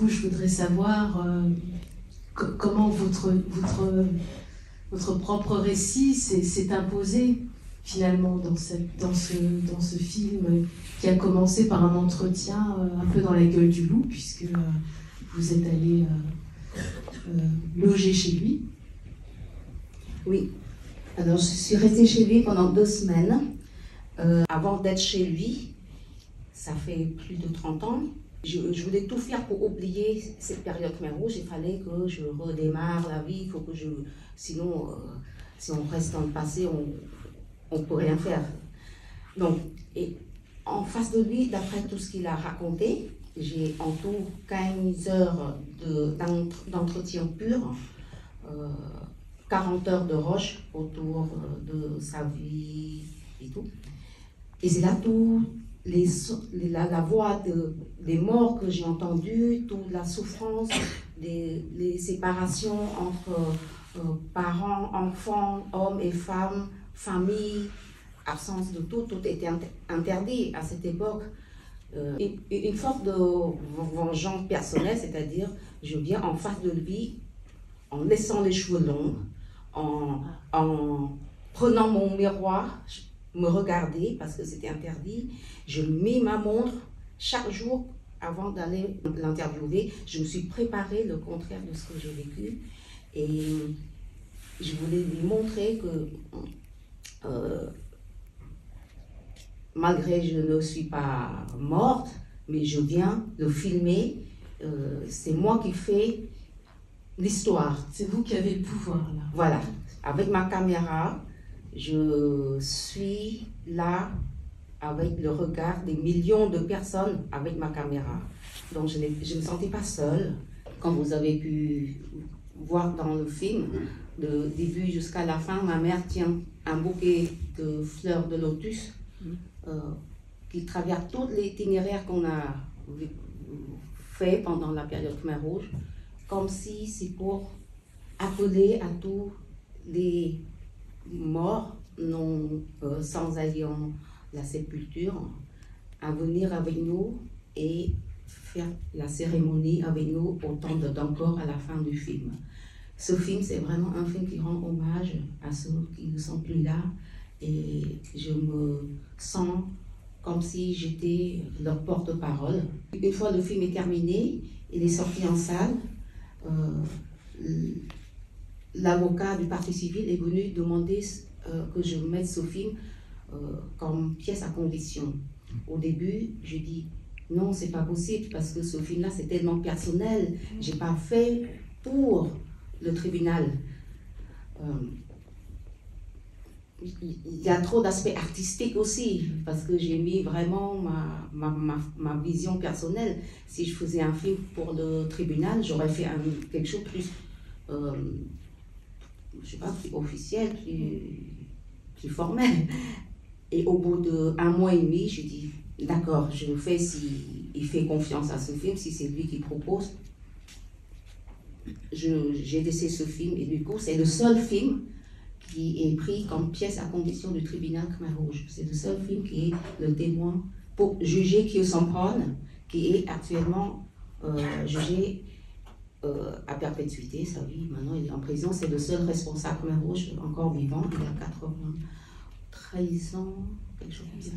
coup, je voudrais savoir comment votre propre récit s'est imposé finalement dans ce film qui a commencé par un entretien un peu dans la gueule du loup, puisque vous êtes allé loger chez lui. Oui. Alors, je suis restée chez lui pendant 2 semaines. Avant d'être chez lui, ça fait plus de 30 ans, je voulais tout faire pour oublier cette période Khmer Rouge. Il fallait que je redémarre la vie, sinon, si on reste dans le passé, on ne peut rien faire. Donc, et en face de lui, d'après tout ce qu'il a raconté, j'ai en tout 15 heures d'entretien pur, 40 heures de roche autour de sa vie et tout. Et c'est là tout la voix des morts que j'ai entendues, toute la souffrance, les séparations entre parents, enfants, hommes et femmes, famille, absence de tout était interdit à cette époque. Une forme de vengeance personnelle, c'est-à-dire je viens en face de lui en laissant les cheveux longs, en prenant mon miroir, me regarder parce que c'était interdit. Je mis ma montre chaque jour avant d'aller l'interviewer. Je me suis préparée le contraire de ce que j'ai vécu et je voulais lui montrer que malgré je ne suis pas morte, mais je viens de filmer. C'est moi qui fais l'histoire. C'est vous qui avez le pouvoir là. Voilà, avec ma caméra. Je suis là avec le regard des millions de personnes avec ma caméra. Donc je ne me sentais pas seule. Comme vous avez pu voir dans le film, de début jusqu'à la fin, ma mère tient un bouquet de fleurs de lotus qui traverse tout l'itinéraire qu'on a fait pendant la période Khmer Rouge, comme si c'est pour appeler à tous les morts sans alliant la sépulture à venir avec nous et faire la cérémonie avec nous autant d'encore à la fin du film. Ce film, c'est vraiment un film qui rend hommage à ceux qui ne sont plus là et je me sens comme si j'étais leur porte-parole. Une fois le film est terminé, il est sorti en salle. L'avocat du Parti civil est venu demander que je mette ce film comme pièce à conviction. Au début, je dis non, c'est pas possible parce que ce film-là, c'est tellement personnel. J'ai pas fait pour le tribunal. Il y a trop d'aspects artistiques aussi parce que j'ai mis vraiment ma vision personnelle. Si je faisais un film pour le tribunal, j'aurais fait quelque chose de plus je sais pas, plus officiel, plus formel. Et au bout d'1 mois et demi, je dis, d'accord, je le fais s'il fait confiance à ce film, si c'est lui qui propose. J'ai laissé ce film et du coup, c'est le seul film qui est pris comme pièce à condition du tribunal Khmer Rouge. C'est le seul film qui est le témoin pour juger Khieu Samphan, qui est actuellement jugé à perpétuité, sa vie, maintenant il est en prison, c'est le seul responsable Khmer Rouge encore vivant, il a 93 ans, quelque chose comme ça.